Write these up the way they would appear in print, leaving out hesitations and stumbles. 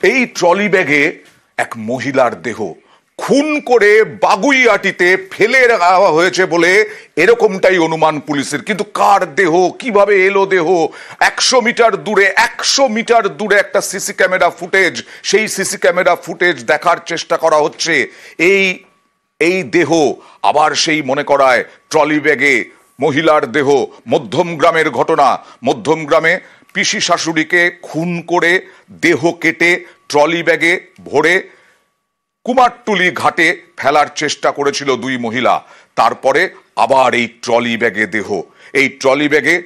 এই ট্রলি ব্যাগে এক মহিলার দেহ খুন করে বাগুইআটিতে ফেলে রাখা হয়েছে বলে এরকমটাই অনুমান পুলিশের। কিন্তু কার দেহ, কিভাবে এলো দেহ? 100 মিটার দূরে একটা সিসি ক্যামেরা ফুটেজ, সেই সিসি ক্যামেরা ফুটেজ দেখার চেষ্টা করা হচ্ছে। এই দেহ আবার সেই মনে করায় ট্রলি ব্যাগে মহিলার দেহ। মধ্যমগ্রামের ঘটনা। মধ্যমগ্রামে পিসি শাশুড়িকে খুন করে দেহ কেটে ট্রলি ব্যাগে ভরে কুমারটুলি ঘাটে ফেলার চেষ্টা করেছিল দুই মহিলা। তারপরে আবার এই ট্রলি ব্যাগে দেহ। এই ট্রলি ব্যাগে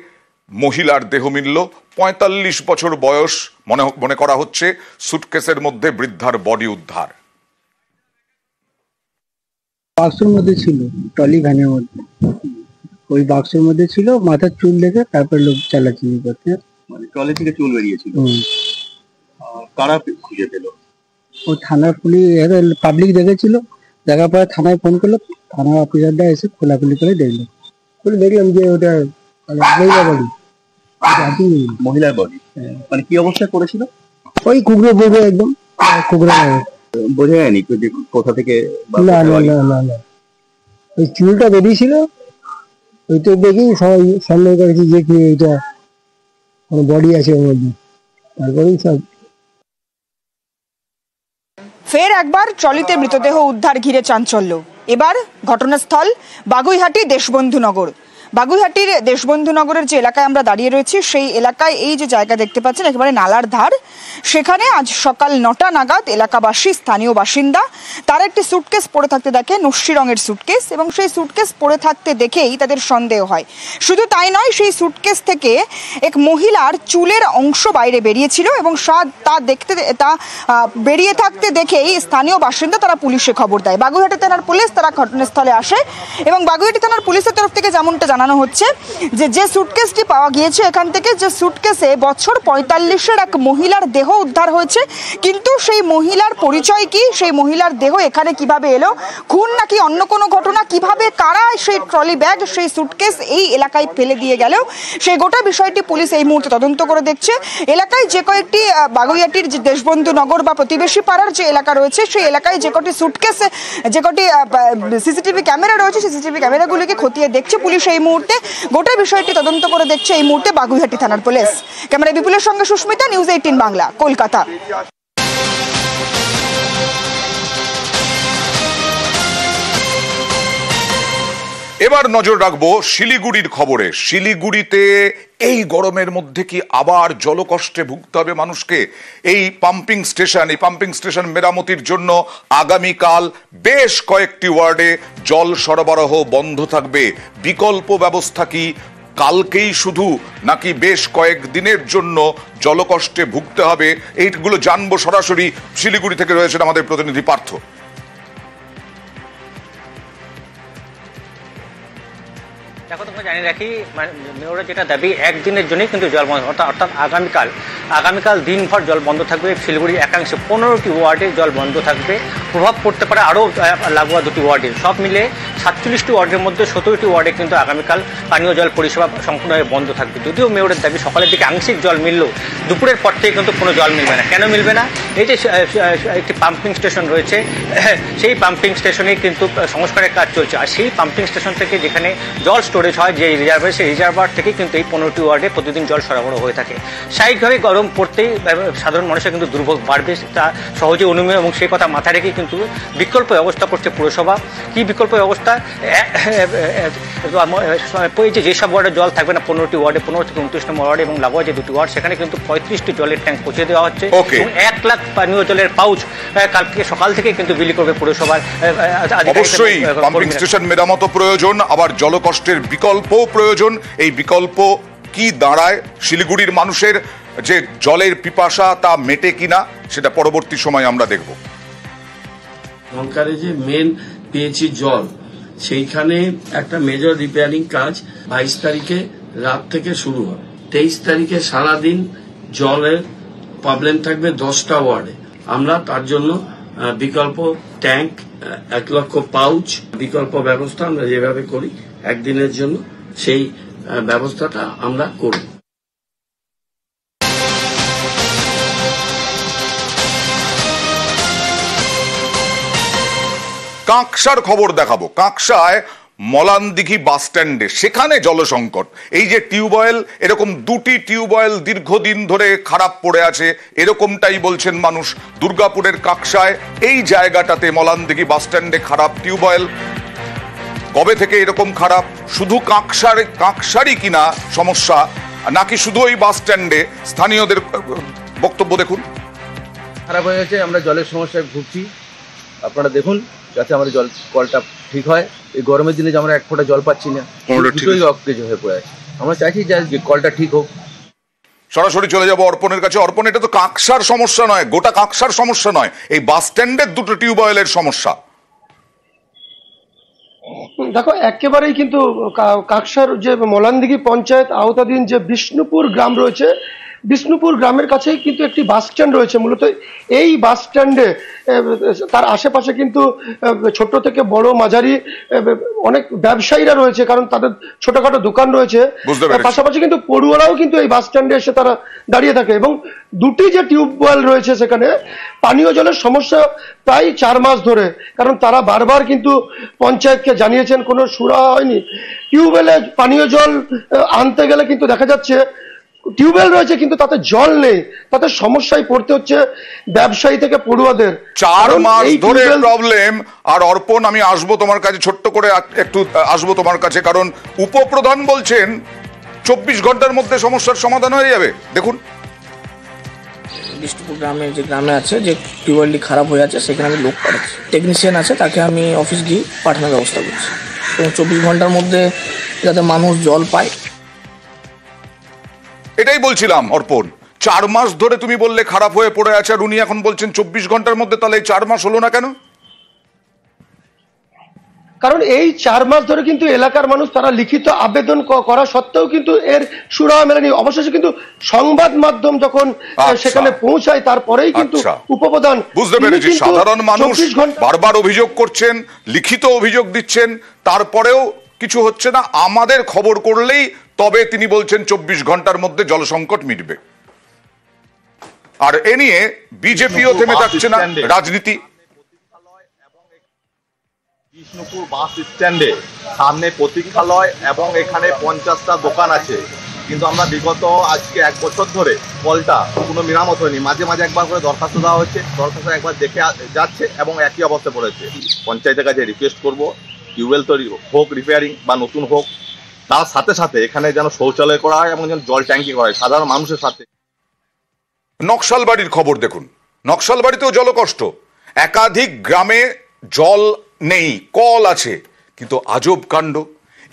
মহিলার দেহ মিলল। 45 বছর বয়স মনে করা হচ্ছে। সুটকেসের মধ্যে বৃদ্ধার বডি উদ্ধার। বাক্সের মধ্যে ছিল, ট্রলি ভ্যানের মধ্যে। ওই বাক্সের মধ্যে ছিল, মাথার চুল দেখে তারপর লোক চালাচালি করতে, মানে ট্রলি থেকে চুল বেরিয়েছিল। কারা খুঁজে পেল? ও থানার পুলিশ, পাবলিক দেখেছিল। দেখার পরে থানায় ফোন করলো, থানার অফিসাররা এসে খোলাখুলি করে দেখলো। দেখলাম যে ওটা মহিলার বডি। মানে কি অবস্থায় পড়েছিল? ওই কুকুরে পড়বে, একদম কুকুরে। বোঝা যায়নি কোথা থেকে। না না না না না, ওই চুলটা বেরিয়েছিল। ওইটা দেখেই সবাই সন্দেহ করেছে যে কি এটা বডি আছে ওর মধ্যে। তারপরেই সব। ফের একবার ট্রলিতে মৃতদেহ উদ্ধার ঘিরে চাঞ্চল্য। এবার ঘটনাস্থল বাগুইহাটি দেশবন্ধুনগর। বাগুইহাটির দেশবন্ধুনগরের যে এলাকায় আমরা দাঁড়িয়ে রয়েছি, সেই এলাকায় এই যে জায়গা দেখতে পাচ্ছেন একেবারে নালার ধার, সেখানে আজ সকাল 9টা নাগাদ এলাকাবাসী, স্থানীয় বাসিন্দা, তার একটি সুটকেস পড়ে থাকতে দেখে, নস্যি রঙের সুটকেস, এবং সেই সুটকেস পড়ে থাকতে দেখেই তাদের সন্দেহ হয়। শুধু তাই নয়, সেই সুটকেস থেকে এক মহিলার চুলের অংশ বাইরে বেরিয়েছিল এবং তা বেরিয়ে থাকতে দেখেই স্থানীয় বাসিন্দা তারা পুলিশে খবর দেয়। বাগুইহাটি থানার পুলিশ তারা ঘটনাস্থলে আসে এবং বাগুইহাটি থানার পুলিশের তরফ থেকে যেমনটা জানানো হচ্ছে যে সুটকেসটি পাওয়া গিয়েছে, এখান থেকে যে সুটকেসে বছর 45-এর এক মহিলার দেহ উদ্ধার হয়েছে। কিন্তু সেই মহিলার পরিচয় কি, সেই মহিলার দেহ এখানে কিভাবে এলো, খুন নাকি অন্য কোনো ঘটনা, কিভাবে কারা সেই ট্রলি ব্যাগ, সেই সুটকেস এই এলাকায় ফেলে দিয়ে গেল, সেই গোটা বিষয়টি পুলিশ এই মুহূর্তে তদন্ত করে দেখছে। এলাকায় যে কয়েকটি বাগুইহাটির যে দেশবন্ধুনগর বা প্রতিবেশী পাড়ার যে এলাকা রয়েছে, সেই এলাকায় যে কটি সুটকেস, যে কটি সিসিটিভি ক্যামেরা রয়েছে, সিসিটিভি ক্যামেরাগুলিকে খতিয়ে দেখছে পুলিশ এই মুহূর্তে। গোটা বিষয়টি তদন্ত করে দেখছে এই মুহূর্তে বাগুইহাটি থানার পুলিশ। ক্যামেরা বিপুলের সঙ্গে সুস্মিতা, নিউজ 18 বাংলা, কলকাতা। এবার নজর রাখবো শিলিগুড়ির খবরে। শিলিগুড়িতে এই গরমের মধ্যে কি আবার জলকষ্টে ভুগতে হবে মানুষকে? এই পাম্পিং স্টেশন মেরামতির জন্য আগামীকাল বেশ কয়েকটি ওয়ার্ডে জল সরবরাহ বন্ধ থাকবে। বিকল্প ব্যবস্থা কি কালকেই শুধু, নাকি বেশ কয়েকদিনের জন্য জলকষ্টে ভুগতে হবে? এইগুলো জানবো সরাসরি। শিলিগুড়ি থেকে রয়েছেন আমাদের প্রতিনিধি পার্থ। দেখো, তোমরা জানিয়ে রাখি, মেয়রের যেটা দাবি, একদিনের জন্যই কিন্তু জল বন্ধ, অর্থাৎ আগামীকাল দিনভর জল বন্ধ থাকবে। শিলিগুড়ির একাংশে 15টি ওয়ার্ডে জল বন্ধ থাকবে। প্রভাব পড়তে পারে আরও লাগোয়া 2টি ওয়ার্ডে। সব মিলে 47টি ওয়ার্ডের মধ্যে 17টি ওয়ার্ডে কিন্তু আগামীকাল পানীয় জল পরিষেবা সম্পূর্ণভাবে বন্ধ থাকবে। যদিও মেয়রের দাবি সকালের দিকে আংশিক জল মিললেও দুপুরের পর থেকে কিন্তু কোনো জল মিলবে না। কেন মিলবে না? এই যে একটি পাম্পিং স্টেশন রয়েছে, সেই পাম্পিং স্টেশনেই কিন্তু সংস্কারের কাজ চলছে। আর সেই পাম্পিং স্টেশন থেকে যেখানে জল স্টোরেজ হয়, যে রিজার্ভার, সেই রিজার্ভার থেকে কিন্তু এই 15টি ওয়ার্ডে প্রতিদিন জল সরবরাহ হয়ে থাকে। স্বাভাবিকভাবে গরম পড়তেই সাধারণ মানুষের কিন্তু দুর্ভোগ বাড়বে, তা সহজে অনুমেয়, এবং সেই কথা মাথায় রেখে কিন্তু বিকল্প ব্যবস্থা করছে পুরসভা। কি বিকল্প ব্যবস্থা? যেসব ওয়ার্ডে জল থাকবে না, 15টি ওয়ার্ডে, 15 থেকে 29 নম্বর ওয়ার্ড এবং লাগোয়া যে 2টি ওয়ার্ড, সেখানে কিন্তু 35টি জলের ট্যাঙ্ক পৌঁছে দেওয়া হচ্ছে এবং 1 লাখ পানীয় জলের পাউচ কালকে সকাল থেকে কিন্তু বিলি করবে পুরসভার। অবশ্যই পাম্পিং স্টেশন মেরামত প্রয়োজন, আবার জলকষ্টের বিকল্প প্রয়োজন। এই বিকল্প কি দাঁড়ায়? শিলিগুড়ির মানুষের যে জলের পিপাসা তা মেটে কিনা, সেটা পরবর্তী সময় আমরা দেখব। সরকারে যে মেন পেয়েছি জল, সেইখানে একটা মেজর রিপেয়ারিং কাজ 22 তারিখে রাত থেকে শুরু হবে। 23 তারিখে সারাদিন জলের প্রবলেম থাকবে 10টা ওয়ার্ডে। আমরা তার জন্য বিকল্প ট্যাঙ্ক, 1 লক্ষ পাউচ, বিকল্প ব্যবস্থা আমরা যেভাবে করি একদিনের জন্য, সেই ব্যবস্থাটা আমরা করব। কাঁকসার খবর দেখাবো। কাঁকসায় মলানদিঘি বাস স্ট্যান্ডে সেখানে জলসংকট। এই যে টিউবওয়েল, এরকম দুটি টিউবওয়েল দীর্ঘদিন ধরে খারাপ পড়ে আছে, এরকমটাই বলছেন মানুষ। দুর্গাপুরের কাঁকসায় এই জায়গাটাতে মলানদিঘি বাস স্ট্যান্ডে খারাপ টিউবওয়েল। কবে থেকে এরকম খারাপ? শুধু কাঁকসারই কিনা সমস্যা, নাকি শুধু ওই বাস স্ট্যান্ডে? স্থানীয়দের বক্তব্য দেখুন। খারাপ হয়ে গেছে, আমরা জলের সমস্যায় ভুগছি। আপনারা দেখুন যাতে আমাদের জল কলটা ঠিক হয়। এই গরমের দিনে যে আমরা এক ফোঁটা জল পাচ্ছি না, দুটোই অকেজ হয়ে পড়ে আছে। আমরা চাইছি যে কলটা ঠিক হোক। সরাসরি চলে যাবো অর্পণের কাছে। অর্পণ, এটা তো কাঁকসার সমস্যা নয়, গোটা কাঁকসার সমস্যা নয়, এই বাস স্ট্যান্ডের দুটো টিউবওয়েলের সমস্যা। দেখো, একেবারেই কিন্তু কাঁকসার যে মলানদিঘি পঞ্চায়েত আওতাধীন যে বিষ্ণুপুর গ্রাম রয়েছে, বিষ্ণুপুর গ্রামের কাছেই কিন্তু একটি বাস স্ট্যান্ড রয়েছে। মূলত এই বাস স্ট্যান্ডে তার আশেপাশে কিন্তু ছোট থেকে বড় মাঝারি অনেক ব্যবসায়ীরা রয়েছে, কারণ তাদের ছোটখাটো দোকান রয়েছে। পাশাপাশি কিন্তু পড়ুয়ারাও কিন্তু এই বাস স্ট্যান্ডে এসে তারা দাঁড়িয়ে থাকে। এবং দুটি যে টিউবওয়েল রয়েছে সেখানে পানীয় জলের সমস্যা প্রায় 4 মাস ধরে, কারণ তারা বারবার কিন্তু পঞ্চায়েতকে জানিয়েছেন, কোনো সুরাহা হয়নি। টিউবওয়েলে পানীয় জল আনতে গেলে কিন্তু দেখা যাচ্ছে টিউবওয়েল রয়েছে কিন্তু তাতে জল নেই, তাতে সমস্যায় পড়তে হচ্ছে ব্যবসায়ী থেকে পড়ুয়াদের। 4 মাস ধরে প্রবলেম। আর অর্পণ, আমি আসবো তোমার কাছে, ছোট্ট করে একটু আসবো তোমার কাছে, কারণ উপপ্রধান বলছেন 24 ঘন্টার মধ্যে সমস্যার সমাধান হয়ে যাবে। দেখুন, বিষ্ণুপুর গ্রামে যে গ্রামে আছে যে টিউবওয়েলটি খারাপ হয়ে আছে, সেখানে আমি লোক পাঠাচ্ছি, টেকনিশিয়ান আছে, তাকে আমি অফিস গিয়ে পাঠানোর ব্যবস্থা করছি, এবং 24 ঘন্টার মধ্যে যাতে মানুষ জল পায়। এটাই বলছিলাম অর্পণ, 4 মাস ধরে তুমি বললে খারাপ হয়ে পড়ে আছে, আর উনি এখন বলছেন 24 ঘন্টার মধ্যে। তাহলে এই 4 মাস হলো না কেন? কারণ এই 4 মাস ধরে কিন্তু এলাকার মানুষ তারা লিখিত আবেদন করা সত্ত্বেও কিন্তু এর সুরাহা মেলেনি। অবশেষে কিন্তু সংবাদ মাধ্যম যখন সেখানে পৌঁছায়, তারপরেই কিন্তু উপপ্রধান, বুঝতে পেরেছি, সাধারণ মানুষ বারবার অভিযোগ করছেন, লিখিত অভিযোগ দিচ্ছেন, তারপরেও কিছু হচ্ছে না। আমাদের খবর করলেই তবে তিনি বলছেন 24 ঘন্টার মধ্যে জলসংকট মিটবে। আর এ নিয়ে বিজেপিও থেমে থাকছে না, রাজনীতি। বিষ্ণুপুর বাস স্ট্যান্ডে সামনে প্রতীক্ষালয় এবং এখানে 50টা দোকান আছে, কিন্তু আমরা বিগত আজকে 1 বছর ধরে কলটা কোনো মেরামত হয়নি। মাঝে মাঝে একবার করে দরখাস্ত দেওয়া হচ্ছে, দরখাস্ত একবার দেখে যাচ্ছে এবং একই অবস্থা পড়েছে। পঞ্চায়েতের কাছে রিকোয়েস্ট করবো, টিউবওয়েল তৈরি হোক, রিপেয়ারিং বা নতুন হোক, তার সাথে সাথে এখানে যেন শৌচালয় করা হয় এবং যেন জল ট্যাঙ্কি করা হয় সাধারণ মানুষের সাথে। নকশালবাড়ির খবর দেখুন। নকশালবাড়িতেও জলকষ্ট, একাধিক গ্রামে জল নেই, কল আছে, কিন্তু আজব কাণ্ড,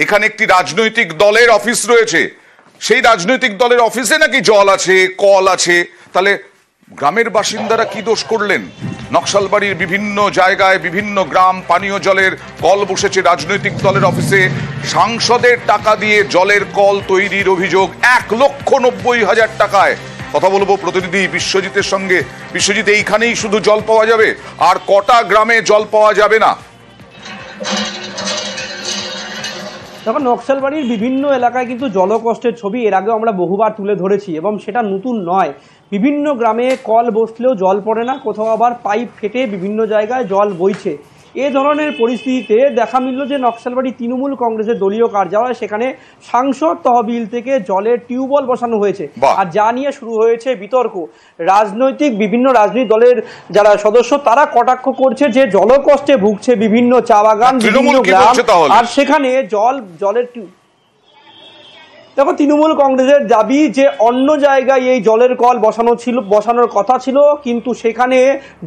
এখানে একটি রাজনৈতিক দলের অফিস রয়েছে, সেই রাজনৈতিক দলের অফিসে নাকি জল আছে, কল আছে। তাহলে গ্রামের বাসিন্দারা কি দোষ করলেন? নকশালবাড়ির বিভিন্ন জায়গায়, বিভিন্ন গ্রাম পানীয় জলের কল বসেছে রাজনৈতিক দলের অফিসে। সাংসদের টাকা দিয়ে জলের কল তৈরির অভিযোগ 1,90,000 টাকায়। কথা বলবো প্রতিনিধি বিশ্বজিতের সঙ্গে। বিশ্বজিৎ, এইখানেই শুধু জল পাওয়া যাবে, আর কটা গ্রামে জল পাওয়া যাবে না? তখন নকশালবাড়ির বিভিন্ন এলাকায় কিন্তু জলকষ্টের ছবি এর আগে আমরা বহুবার তুলে ধরেছি, এবং সেটা নতুন নয়। বিভিন্ন গ্রামে কল বসলেও জল পড়ে না, কোথাও আবার পাইপ ফেটে বিভিন্ন জায়গায় জল বইছে। এ ধরনের পরিস্থিতিতে দেখা মিলল যে নকশালবাড়ি তৃণমূল কংগ্রেসের দলীয় কার্যালয়, সেখানে সাংসদ তহবিল থেকে জলের টিউবওয়েল বসানো হয়েছে, আর যা নিয়ে শুরু হয়েছে বিতর্ক। বিভিন্ন রাজনৈতিক দলের যারা সদস্য তারা কটাক্ষ করছে যে জলকষ্টে ভুগছে বিভিন্ন চা বাগান, বিভিন্ন গ্রাম, আর সেখানে জলের দেখো, তৃণমূল কংগ্রেসের দাবি যে অন্য জায়গায় এই জলের কল বসানোর কথা ছিল, কিন্তু সেখানে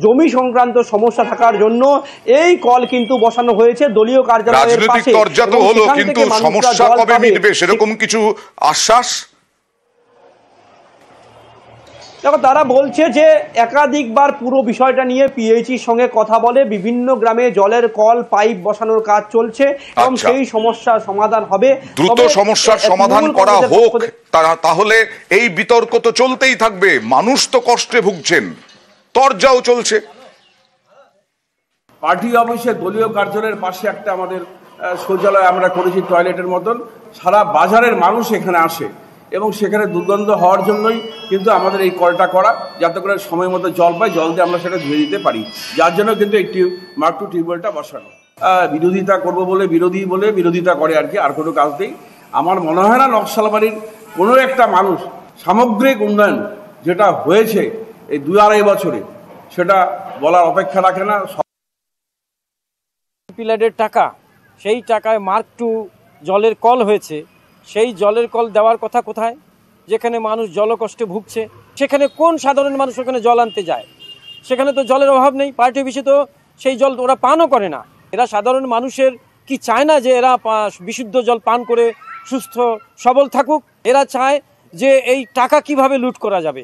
জমি সংক্রান্ত সমস্যা থাকার জন্য এই কল কিন্তু বসানো হয়েছে দলীয় কার্যালয়ের পাশে। কিন্তু সমস্যা কবে মিটবে সেরকম কিছু আশ্বাস? দেখো, তারা বলছে যে একাধিকবার পুরো বিষয়টা নিয়ে পিএইচির সঙ্গে কথা বলে, বিভিন্ন গ্রামে জলের কল পাইপ বসানোর কাজ চলছে এবং সেই সমস্যার সমাধান হবে। দ্রুত সমস্যার সমাধান করা হোক, তাহলে এই বিতর্ক তো চলতেই থাকবে। মানুষ তো কষ্টে ভুগছেন, তরজাও চলছে। পার্টি অফিসে দলীয় কার্যালয়ের পাশে একটা আমাদের শৌচালয় আমরা করেছি, টয়লেটের মতন। সারা বাজারের মানুষ এখানে আসে এবং সেখানে দুর্গন্ধ হওয়ার জন্যই কিন্তু আমাদের এই কলটা করা, যাতে করে সময় মতো জল পাই, জল দিয়ে আমরা সেটা ধুয়ে দিতে পারি, যার জন্য কিন্তু এই মার্ক টু টিউবওয়েলটা বসানো। বিরোধিতা করব বলে বিরোধিতা করে আর কি, আর কোনো কাজ নেই। আমার মনে হয় না নকশালবাড়ির কোনো একটা মানুষ সামগ্রিক উন্নয়ন যেটা হয়েছে এই 2-2.5 বছরে সেটা বলার অপেক্ষা রাখে না। পিলারের টাকা, সেই টাকায় মার্ক টু জলের কল হয়েছে, সেই জলের কল দেওয়ার কথা কোথায়? যেখানে মানুষ জলকষ্টে ভুগছে, সেখানে কোন সাধারণ মানুষ ওখানে জল আনতে যায়? সেখানে তো জলের অভাব নেই, পার্টি অফিসে তো সেই জল ওরা পানও করে না। এরা সাধারণ মানুষের কি চায় না যে এরা বিশুদ্ধ জল পান করে সুস্থ সবল থাকুক? এরা চায় যে এই টাকা কিভাবে লুট করা যাবে।